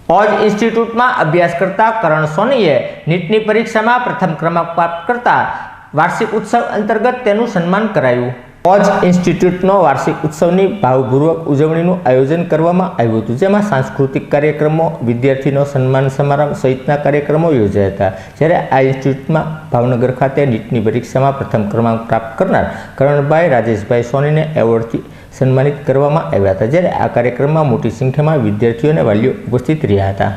ઓજ ઇન્સ્ટિટ્યૂટમાં અભ્યાસ કરતા કરણ સોનીએ નીટની પરીક્ષામાં પ્રથમ ક્રમાંક પ્રાપ્ત કરતા વાર્ષિક ઉત્સવ અંતર્ગત તેનું સન્માન કરાયું. ઓજ ઇન્સ્ટિટ્યૂટનો વાર્ષિક ઉત્સવની ભાવપૂર્વક ઉજવણીનું આયોજન કરવામાં આવ્યું હતું, જેમાં સાંસ્કૃતિક કાર્યક્રમો, વિદ્યાર્થીનો સન્માન સમારંભ સહિતના કાર્યક્રમો યોજાયા હતા. જ્યારે આ ઇન્સ્ટિટ્યૂટમાં ભાવનગર ખાતે નીટની પરીક્ષામાં પ્રથમ ક્રમાંક પ્રાપ્ત કરનાર કરણભાઈ રાજેશભાઈ સોનીને એવોર્ડથી સન્માનિત કરવામાં આવ્યા હતા. જ્યારે આ કાર્યક્રમમાં મોટી સંખ્યામાં વિદ્યાર્થીઓ અને વાલીઓ ઉપસ્થિત રહ્યા હતા.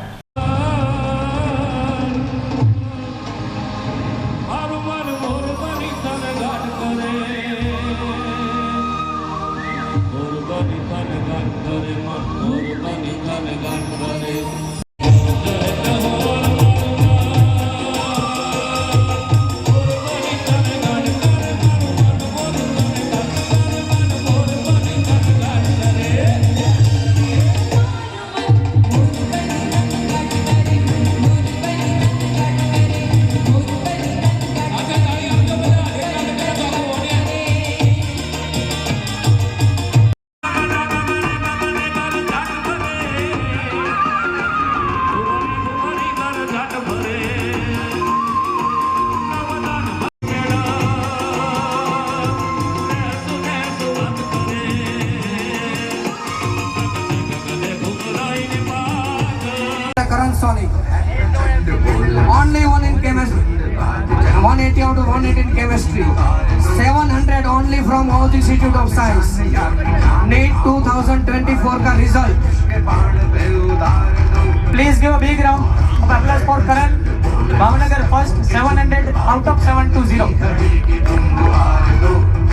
Karan Soni, only one in chemistry, 180 out of 180 in chemistry, 700 only from Oz Institute of Science. NEET 2024 का result. Please give a big round of applause for Karan. Bhavnagar first, 700 out of 720.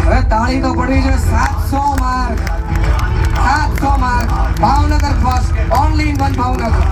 હવે તાળી તો પડી છે. 700 mark. Bhavnagar first, only in one Bhavnagar.